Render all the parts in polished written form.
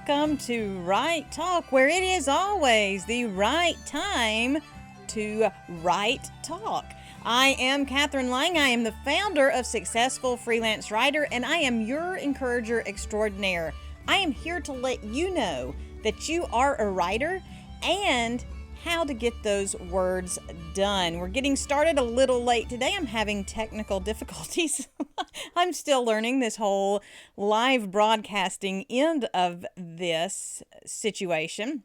welcome to Right Talk, where it is always the right time to Right Talk. I am Catherine Lang. I am the founder of Successful Freelance Writer, and I am your encourager extraordinaire. I am here to let you know that you are a writer and how to get those words done. We're getting started a little late today. I'm having technical difficulties. I'm still learning this whole live broadcasting end of this situation.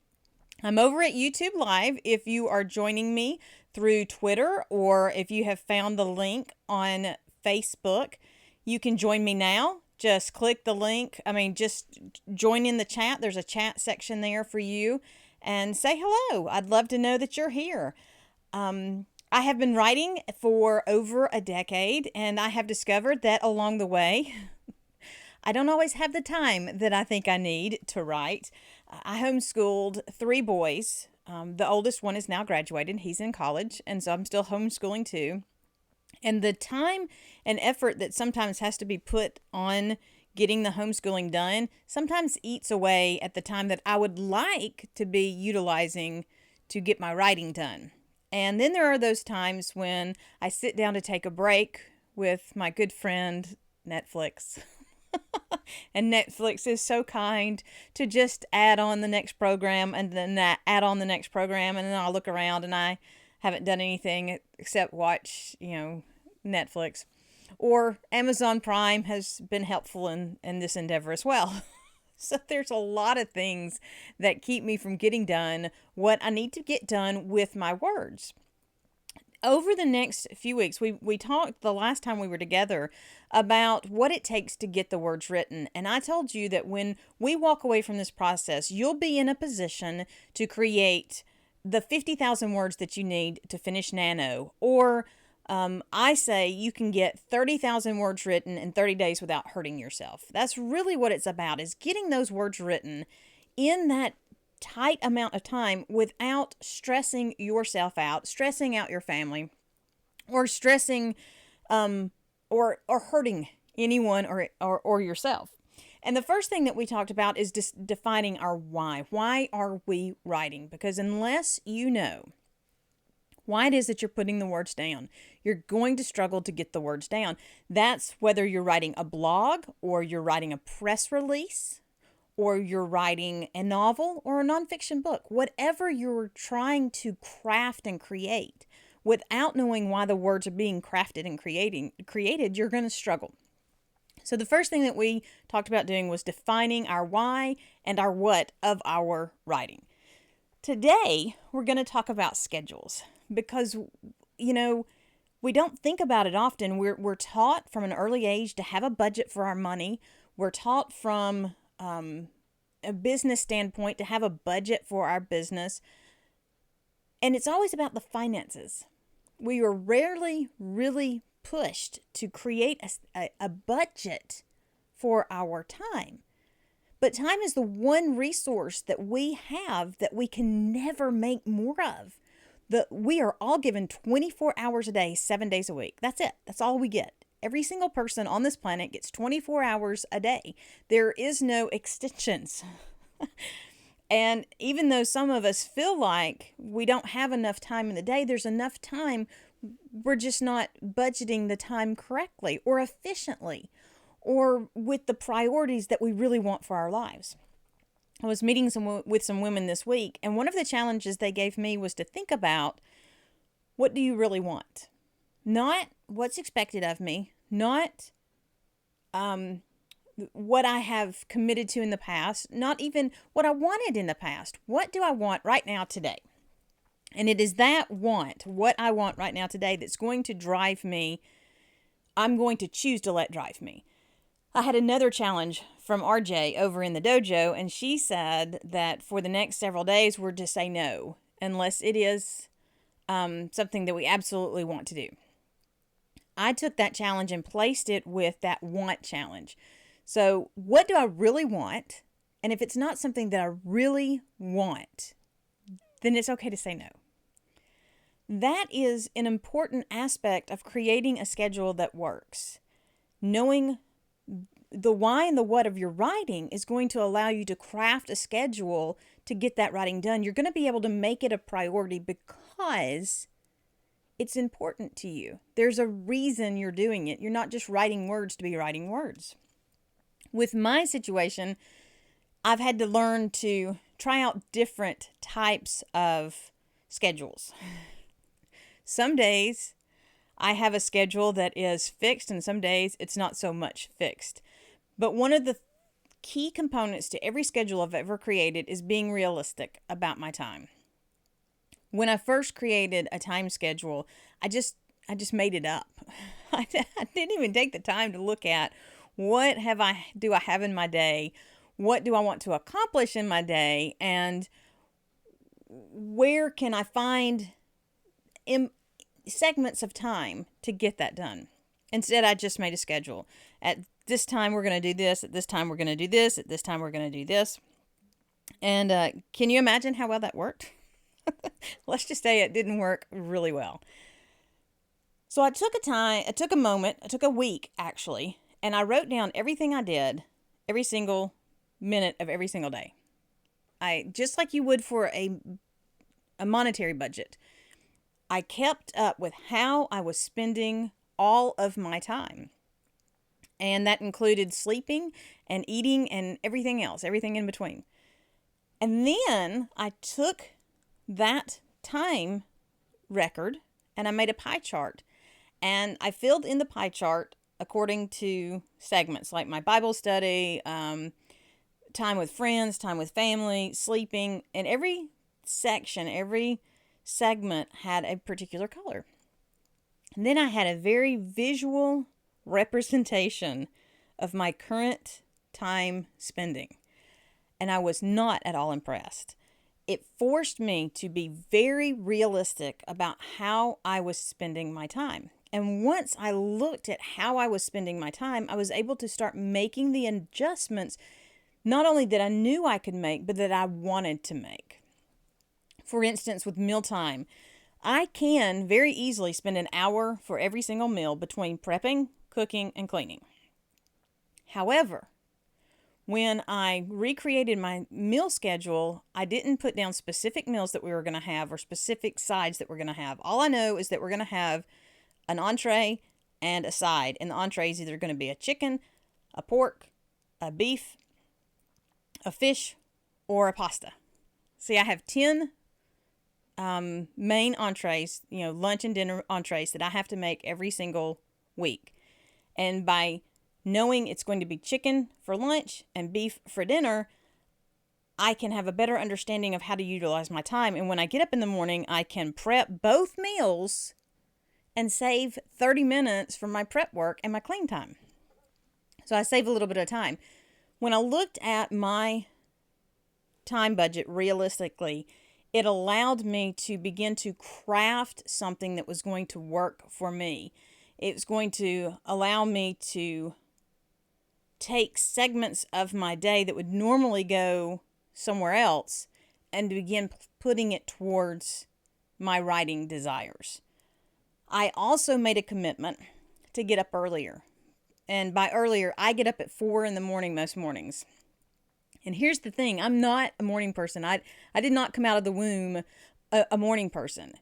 I'm over at YouTube Live if you are joining me through Twitter, or if you have found the link on Facebook, you can join me now. Just click the link. Just join in the chat. There's a chat section there for you. And say hello. I'd love to know that you're here. I have been writing for over a decade, and I have discovered that along the way, I don't always have the time that I think I need to write. I homeschooled 3 boys. The oldest one is now graduated. He's in college, and so I'm still homeschooling too. And the time and effort that sometimes has to be put on getting the homeschooling done sometimes eats away at the time that I would like to be utilizing to get my writing done. And then there are those times when I sit down to take a break with my good friend Netflix. And Netflix is so kind to just add on the next program and then add on the next program, and then I'll look around and I haven't done anything except watch, Netflix. Or Amazon Prime has been helpful in this endeavor as well. So there's a lot of things that keep me from getting done what I need to get done with my words. Over the next few weeks, we talked the last time we were together about what it takes to get the words written. And I told you that when we walk away from this process, you'll be in a position to create the 50,000 words that you need to finish Nano. Or I say you can get 30,000 words written in 30 days without hurting yourself. That's really what it's about, is getting those words written in that tight amount of time without stressing yourself out, stressing out your family, or stressing or hurting anyone or yourself. And the first thing that we talked about is just defining our why. Why are we writing? Because unless you know why it is that you're putting the words down, you're going to struggle to get the words down. That's whether you're writing a blog, or you're writing a press release, or you're writing a novel or a nonfiction book. Whatever you're trying to craft and create, without knowing why the words are being crafted and created, you're going to struggle. So the first thing that we talked about doing was defining our why and our what of our writing. Today, we're going to talk about schedules, because, we don't think about it often. We're taught from an early age to have a budget for our money. We're taught from a business standpoint to have a budget for our business. And it's always about the finances. We are rarely really pushed to create a budget for our time. But time is the one resource that we have that we can never make more of. We are all given 24 hours a day, 7 days a week. That's it. That's all we get. Every single person on this planet gets 24 hours a day. There is no extensions. And even though some of us feel like we don't have enough time in the day, there's enough time. We're just not budgeting the time correctly or efficiently, or with the priorities that we really want for our lives. I was meeting with some women this week, and one of the challenges they gave me was to think about, what do you really want? Not what's expected of me, not what I have committed to in the past, not even what I wanted in the past. What do I want right now today? And it is that want, what I want right now today, that's going to drive me. I'm going to choose to let drive me. I had another challenge from RJ over in the dojo, and she said that for the next several days, we're to say no, unless it is something that we absolutely want to do. I took that challenge and placed it with that want challenge. So what do I really want? And if it's not something that I really want, then it's okay to say no. That is an important aspect of creating a schedule that works. Knowing the why and the what of your writing is going to allow you to craft a schedule to get that writing done. You're going to be able to make it a priority because it's important to you. There's a reason you're doing it. You're not just writing words to be writing words. With my situation, I've had to learn to try out different types of schedules. Some days I have a schedule that is fixed, and some days it's not so much fixed. But one of the key components to every schedule I've ever created is being realistic about my time. When I first created a time schedule, I just made it up. I didn't even take the time to look at what do I have in my day, what do I want to accomplish in my day, and where can I find segments of time to get that done. Instead, I just made a schedule. At this time, we're going to do this. At this time, we're going to do this. At this time, we're going to do this. And can you imagine how well that worked? Let's just say it didn't work really well. So I took a week actually, and I wrote down everything I did, every single minute of every single day. Just like you would for a monetary budget, I kept up with how I was spending all of my time. And that included sleeping and eating and everything else, everything in between. And then I took that time record and I made a pie chart. And I filled in the pie chart according to segments like my Bible study, time with friends, time with family, sleeping, and every segment had a particular color. And then I had a very visual representation of my current time spending. And I was not at all impressed. It forced me to be very realistic about how I was spending my time. And once I looked at how I was spending my time, I was able to start making the adjustments, not only that I knew I could make, but that I wanted to make. For instance, with mealtime, I can very easily spend an hour for every single meal between prepping, cooking, and cleaning. However, when I recreated my meal schedule, I didn't put down specific meals that we were going to have or specific sides that we're going to have. All I know is that we're going to have an entree and a side. And the entree is either going to be a chicken, a pork, a beef, a fish, or a pasta. See, I have 10 main entrees, lunch and dinner entrees that I have to make every single week. And by knowing it's going to be chicken for lunch and beef for dinner, I can have a better understanding of how to utilize my time. And when I get up in the morning, I can prep both meals and save 30 minutes for my prep work and my clean time. So I save a little bit of time. When I looked at my time budget realistically, it allowed me to begin to craft something that was going to work for me. It's going to allow me to take segments of my day that would normally go somewhere else and to begin putting it towards my writing desires. I also made a commitment to get up earlier. And by earlier, I get up at 4 a.m. most mornings. And here's the thing, I'm not a morning person. I did not come out of the womb a morning person.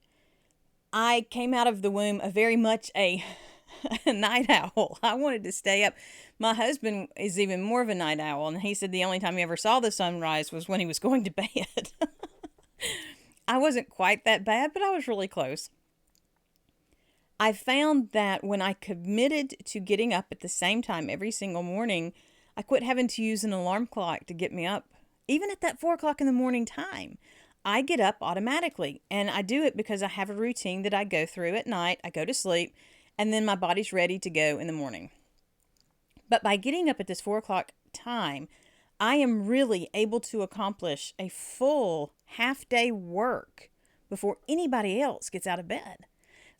I came out of the womb very much a night owl. I wanted to stay up. My husband is even more of a night owl, and he said the only time he ever saw the sunrise was when he was going to bed. I wasn't quite that bad, but I was really close. I found that when I committed to getting up at the same time every single morning, I quit having to use an alarm clock to get me up. Even at that 4 o'clock in the morning time, I get up automatically. And I do it because I have a routine that I go through at night. I go to sleep, and then my body's ready to go in the morning. But by getting up at this 4 o'clock time, I am really able to accomplish a full half-day work before anybody else gets out of bed.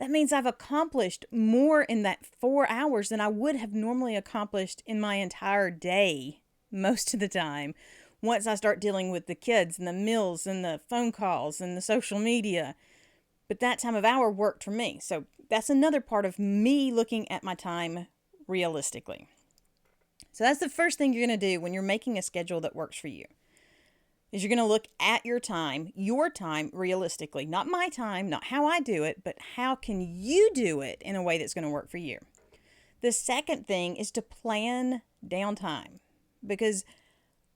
That means I've accomplished more in that 4 hours than I would have normally accomplished in my entire day most of the time. Once I start dealing with the kids and the meals and the phone calls and the social media. But that time of hour worked for me. So that's another part of me looking at my time realistically. So that's the first thing you're going to do when you're making a schedule that works for you. Is you're going to look at your time realistically, not my time, not how I do it, but how can you do it in a way that's going to work for you. The second thing is to plan downtime, because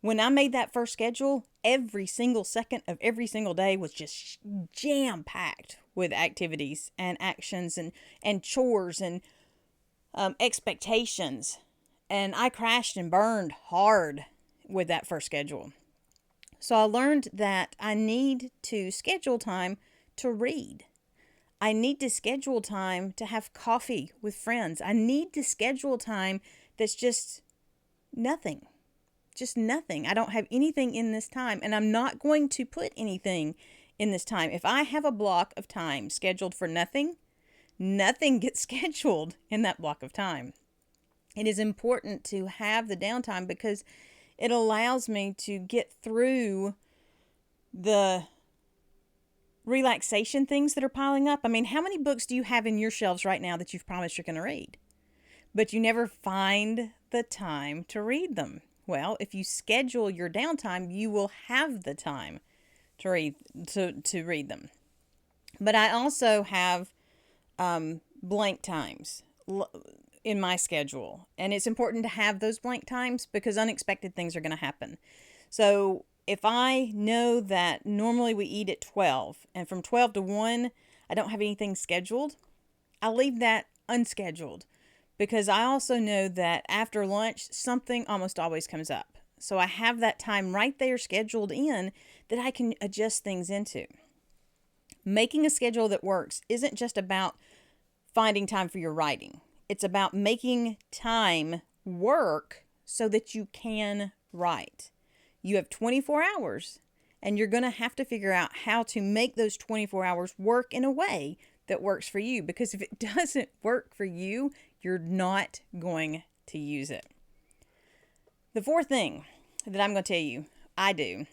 when I made that first schedule, every single second of every single day was just jam-packed with activities and actions and chores and expectations. And I crashed and burned hard with that first schedule. So I learned that I need to schedule time to read. I need to schedule time to have coffee with friends. I need to schedule time that's just nothing. Just nothing. I don't have anything in this time, and I'm not going to put anything in this time. If I have a block of time scheduled for nothing, nothing gets scheduled in that block of time. It is important to have the downtime because it allows me to get through the relaxation things that are piling up. I mean, how many books do you have in your shelves right now that you've promised you're going to read, but you never find the time to read them? Well, if you schedule your downtime, you will have the time to read them. But I also have blank times in my schedule, and it's important to have those blank times because unexpected things are going to happen. So if I know that normally we eat at 12, and from 12 to 1, I don't have anything scheduled, I'll leave that unscheduled. Because I also know that after lunch, something almost always comes up. So I have that time right there scheduled in that I can adjust things into. Making a schedule that works isn't just about finding time for your writing. It's about making time work so that you can write. You have 24 hours, and you're going to have to figure out how to make those 24 hours work in a way that works for you. Because if it doesn't work for you, you're not going to use it. The fourth thing that I'm going to tell you I do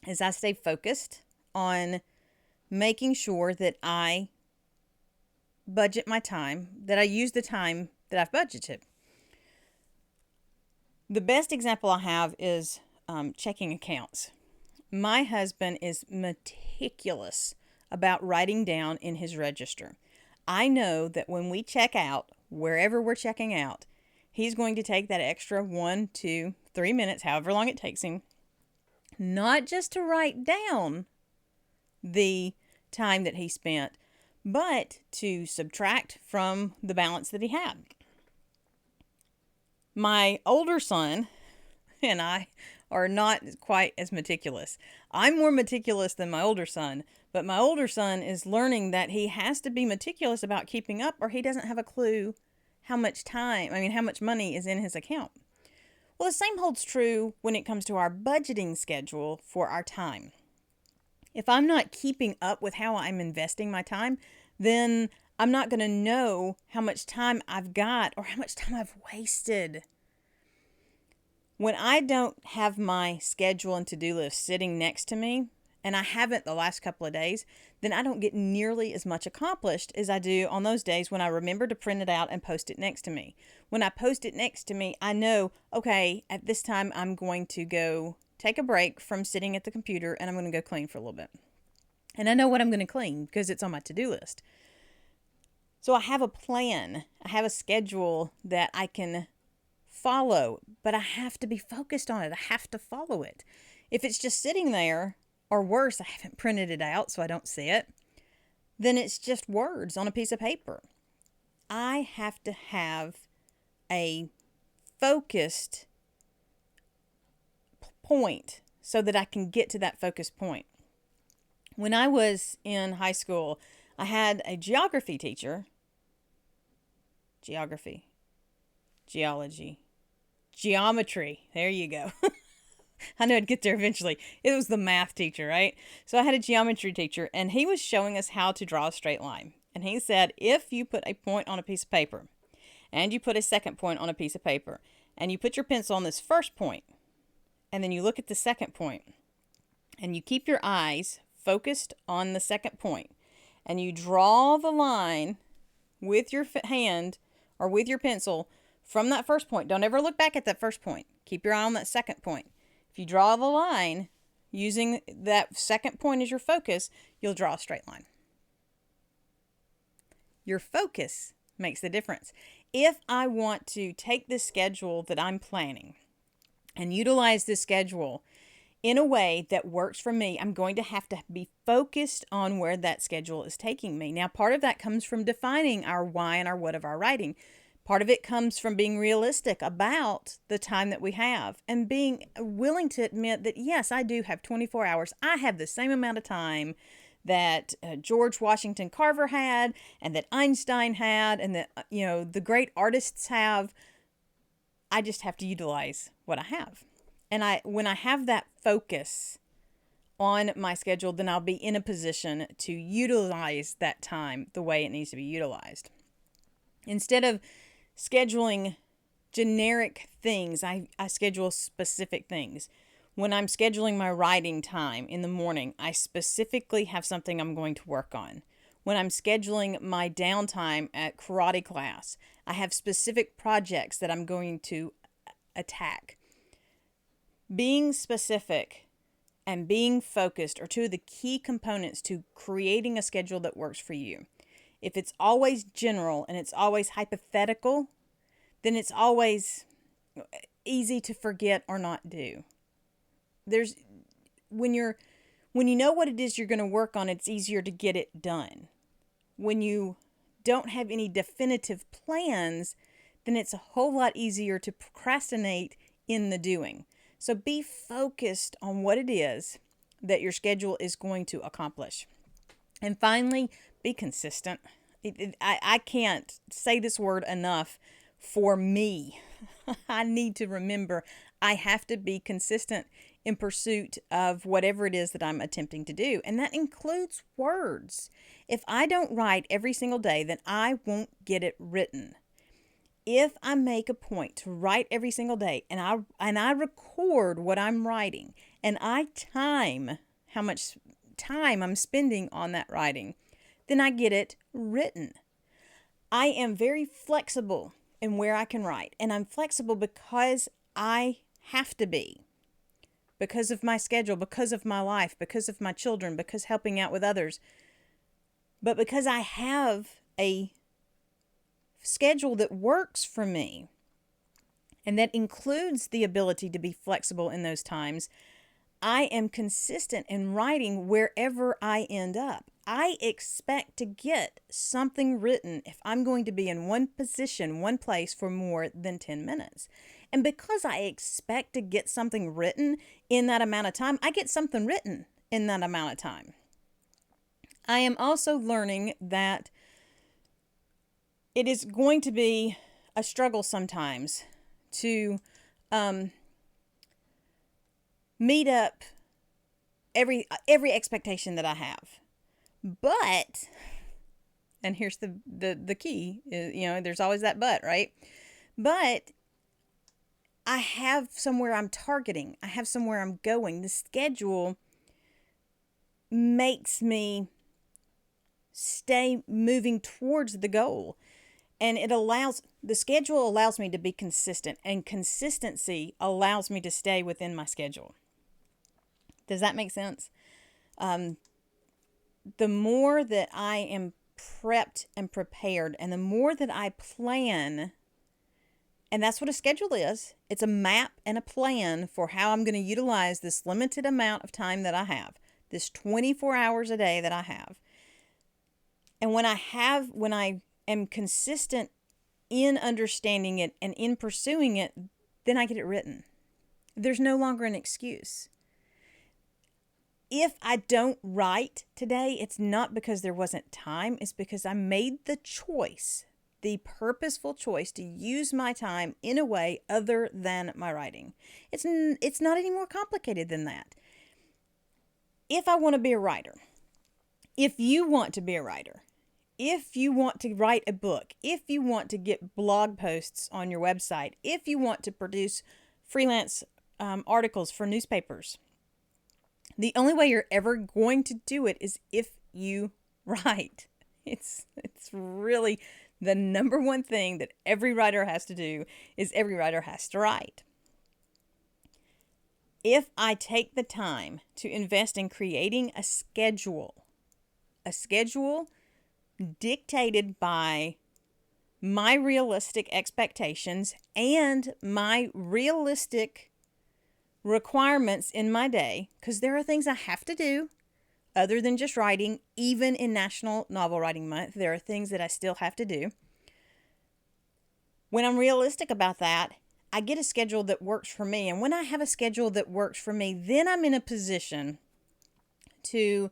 is I stay focused on making sure that I budget my time, that I use the time that I've budgeted. The best example I have is checking accounts. My husband is meticulous about writing down in his register. I know that when we check out, wherever we're checking out, he's going to take that extra 1, 2, 3 minutes, however long it takes him, not just to write down the time that he spent, but to subtract from the balance that he had. My older son and I are not quite as meticulous. I'm more meticulous than my older son, but my older son is learning that he has to be meticulous about keeping up or he doesn't have a clue how much money is in his account. Well, the same holds true when it comes to our budgeting schedule for our time. If I'm not keeping up with how I'm investing my time, then I'm not going to know how much time I've got or how much time I've wasted. When I don't have my schedule and to-do list sitting next to me, and I haven't the last couple of days, then I don't get nearly as much accomplished as I do on those days when I remember to print it out and post it next to me. When I post it next to me, I know, okay, at this time I'm going to go take a break from sitting at the computer and I'm going to go clean for a little bit. And I know what I'm going to clean because it's on my to-do list. So I have a plan. I have a schedule that I can follow, but I have to be focused on it. I have to follow it. If it's just sitting there, or worse, I haven't printed it out so I don't see it, then it's just words on a piece of paper. I have to have a focused point so that I can get to that focused point. When I was in high school, I had a geography teacher. Geometry. There you go. I know I'd get there eventually. It was the math teacher, right? So I had a geometry teacher, and he was showing us how to draw a straight line. And he said, if you put a point on a piece of paper, and you put a second point on a piece of paper, and you put your pencil on this first point, and then you look at the second point, and you keep your eyes focused on the second point, and you draw the line with your hand or with your pencil from that first point. Don't ever look back at that first point. Keep your eye on that second point. If you draw the line using that second point as your focus, you'll draw a straight line. Your focus makes the difference. If I want to take this schedule that I'm planning and utilize this schedule in a way that works for me, I'm going to have to be focused on where that schedule is taking me. Now, part of that comes from defining our why and our what of our writing. Part of it comes from being realistic about the time that we have and being willing to admit that, yes, I do have 24 hours. I have the same amount of time that George Washington Carver had, and that Einstein had, and that, the great artists have. I just have to utilize what I have. And when I have that focus on my schedule, then I'll be in a position to utilize that time the way it needs to be utilized. Instead of scheduling generic things, I schedule specific things. When I'm scheduling my writing time in the morning, I specifically have something I'm going to work on. When I'm scheduling my downtime at karate class, I have specific projects that I'm going to attack. Being specific and being focused are two of the key components to creating a schedule that works for you. If it's always general and it's always hypothetical, then it's always easy to forget or not do. When you know what it is you're going to work on, it's easier to get it done. When you don't have any definitive plans, then it's a whole lot easier to procrastinate in the doing. So be focused on what it is that your schedule is going to accomplish. And finally, be consistent. I can't say this word enough for me. I need to remember I have to be consistent in pursuit of whatever it is that I'm attempting to do. And that includes words. If I don't write every single day, then I won't get it written. If I make a point to write every single day and I record what I'm writing and I time how much time I'm spending on that writing, then I get it written. I am very flexible in where I can write, and I'm flexible because I have to be. Because of my schedule, because of my life, because of my children, because helping out with others. But because I have a schedule that works for me, and that includes the ability to be flexible in those times, I am consistent in writing wherever I end up. I expect to get something written if I'm going to be in one position, one place for more than 10 minutes. And because I expect to get something written in that amount of time, I get something written in that amount of time. I am also learning that it is going to be a struggle sometimes to meet up every expectation that I have. But, and here's the key, there's always that but, right? But I have somewhere I'm targeting. I have somewhere I'm going. The schedule makes me stay moving towards the goal. And the schedule allows me to be consistent, and consistency allows me to stay within my schedule. Does that make sense? The more that I am prepped and prepared, and the more that I plan, and that's what a schedule is. It's a map and a plan for how I'm going to utilize this limited amount of time that I have, this 24 hours a day that I have. And when I am consistent in understanding it and in pursuing it, then I get it written. There's no longer an excuse. If I don't write today, it's not because there wasn't time. It's because I made the choice, the purposeful choice to use my time in a way other than my writing. It's not any more complicated than that. If I want to be a writer, if you want to be a writer, if you want to write a book, if you want to get blog posts on your website, if you want to produce freelance articles for newspapers, the only way you're ever going to do it is if you write. It's really The number one thing that every writer has to do is every writer has to write. If I take the time to invest in creating a schedule dictated by my realistic expectations and my realistic requirements in my day, because there are things I have to do other than just writing. Even in National Novel Writing Month, there are things that I still have to do. When I'm realistic about that, I get a schedule that works for me. And when I have a schedule that works for me, then I'm in a position to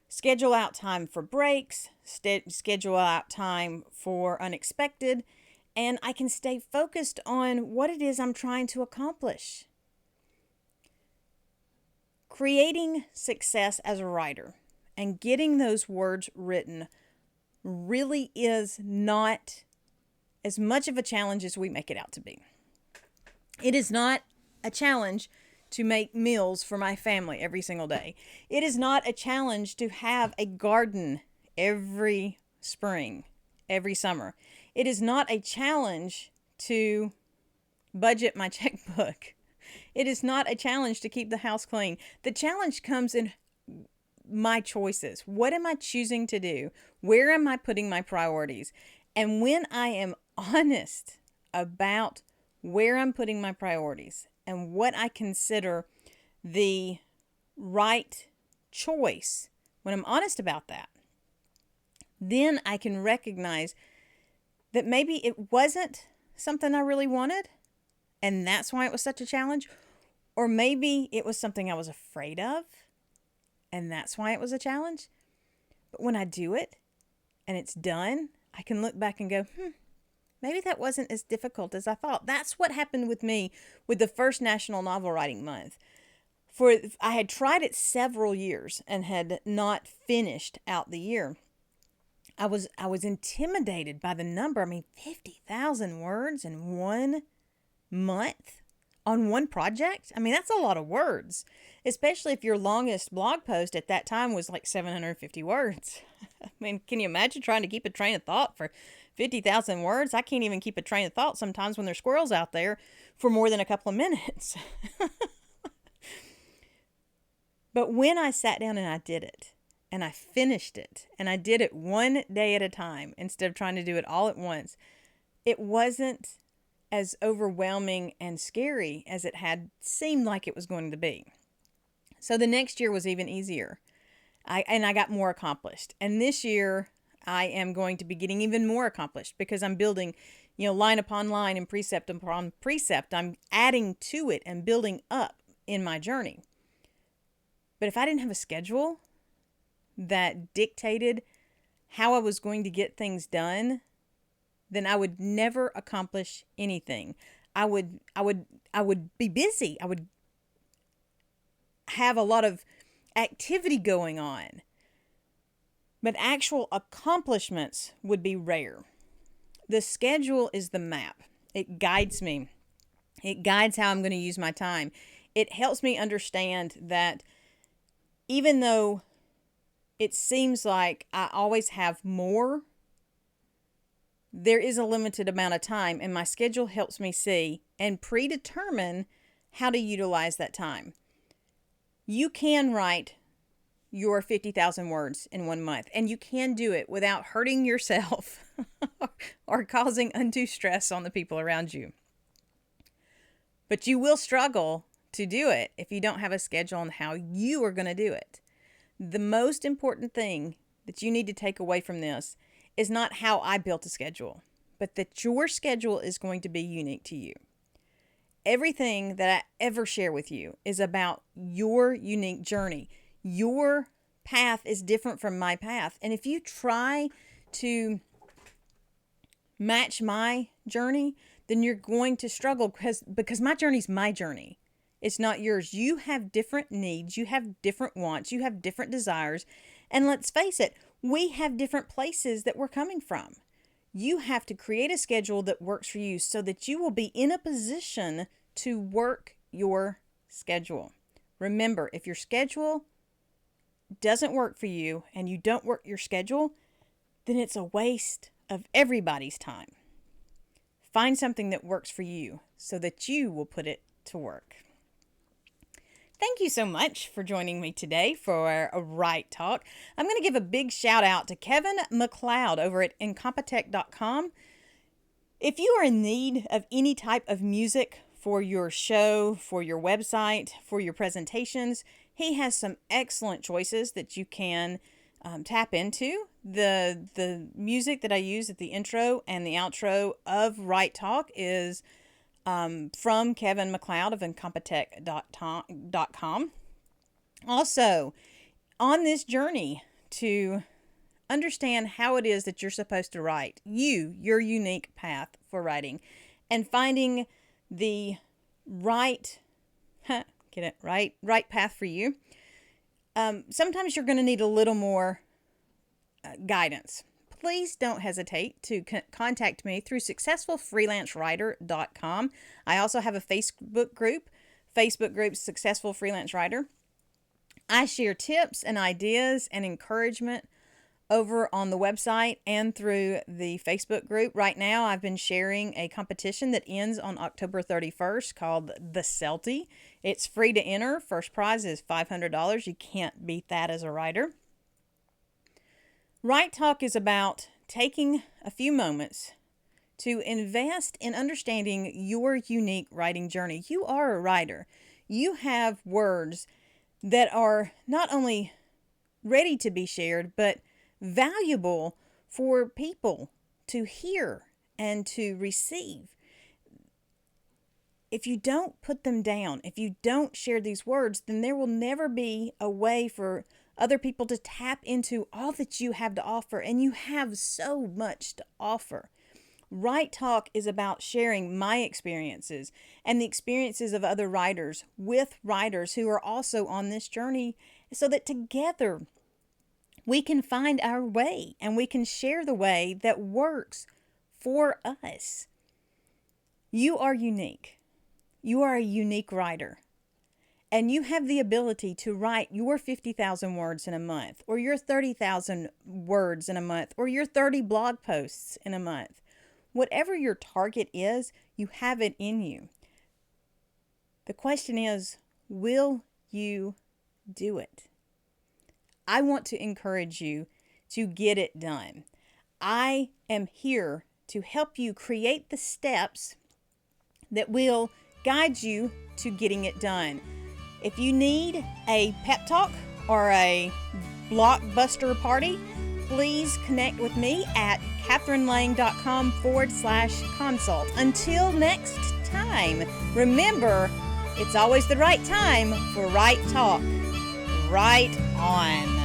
schedule out time for breaks, schedule out time for unexpected, and I can stay focused on what it is I'm trying to accomplish. Creating success as a writer and getting those words written really is not as much of a challenge as we make it out to be. It is not a challenge to make meals for my family every single day. It is not a challenge to have a garden every spring, every summer. It is not a challenge to budget my checkbook. It is not a challenge to keep the house clean. The challenge comes in my choices. What am I choosing to do? Where am I putting my priorities? And when I am honest about where I'm putting my priorities and what I consider the right choice, when I'm honest about that, then I can recognize that maybe it wasn't something I really wanted, and that's why it was such a challenge. Or maybe it was something I was afraid of, and that's why it was a challenge. But when I do it and it's done, I can look back and go, maybe that wasn't as difficult as I thought. That's what happened with me with the first National Novel Writing Month. I had tried it several years and had not finished out the year. I was intimidated by the number. 50,000 words in 1 month on one project. That's a lot of words, especially if your longest blog post at that time was like 750 words. Can you imagine trying to keep a train of thought for 50,000 words? I can't even keep a train of thought sometimes when there's squirrels out there for more than a couple of minutes. But when I sat down and I did it, and I finished it, and I did it one day at a time instead of trying to do it all at once, it wasn't as overwhelming and scary as it had seemed like it was going to be. So the next year was even easier. I got more accomplished. And this year, I am going to be getting even more accomplished because I'm building, line upon line and precept upon precept. I'm adding to it and building up in my journey. But if I didn't have a schedule that dictated how I was going to get things done, then I would never accomplish anything. I would be busy. I would have a lot of activity going on, but actual accomplishments would be rare. The schedule is the map. It guides me. It guides how I'm going to use my time. It helps me understand that even though it seems like I always have more, there is a limited amount of time, and my schedule helps me see and predetermine how to utilize that time. You can write your 50,000 words in 1 month, and you can do it without hurting yourself or causing undue stress on the people around you. But you will struggle to do it if you don't have a schedule on how you are going to do it. The most important thing that you need to take away from this is not how I built a schedule, but that your schedule is going to be unique to you. Everything that I ever share with you is about your unique journey. Your path is different from my path. And if you try to match my journey, then you're going to struggle because my journey is my journey. It's not yours. You have different needs. You have different wants. You have different desires. And let's face it, we have different places that we're coming from. You have to create a schedule that works for you so that you will be in a position to work your schedule. Remember, if your schedule doesn't work for you and you don't work your schedule, then it's a waste of everybody's time. Find something that works for you so that you will put it to work. Thank you so much for joining me today for a Right Talk. I'm going to give a big shout out to Kevin MacLeod over at Incompetech.com. If you are in need of any type of music for your show, for your website, for your presentations, he has some excellent choices that you can tap into. The music that I use at the intro and the outro of Right Talk is from Kevin MacLeod of Incompetech.com. Also, on this journey to understand how it is that you're supposed to write, your unique path for writing, and finding the right path for you. Sometimes you're going to need a little more guidance. Please don't hesitate to contact me through successfulfreelancewriter.com. I also have a Facebook group Successful Freelance Writer. I share tips and ideas and encouragement over on the website and through the Facebook group. Right now, I've been sharing a competition that ends on October 31st called The Celty. It's free to enter. First prize is $500. You can't beat that as a writer. Right Talk is about taking a few moments to invest in understanding your unique writing journey. You are a writer. You have words that are not only ready to be shared, but valuable for people to hear and to receive. If you don't put them down, if you don't share these words, then there will never be a way for other people to tap into all that you have to offer, and you have so much to offer. Right Talk is about sharing my experiences and the experiences of other writers with writers who are also on this journey, so that together we can find our way and we can share the way that works for us. You are unique. You are a unique writer. And you have the ability to write your 50,000 words in a month, or your 30,000 words in a month, or your 30 blog posts in a month. Whatever your target is, you have it in you. The question is, will you do it? I want to encourage you to get it done. I am here to help you create the steps that will guide you to getting it done. If you need a pep talk or a blockbuster party, please connect with me at katherinelang.com/consult. Until next time, remember, it's always the right time for Right Talk. Right on.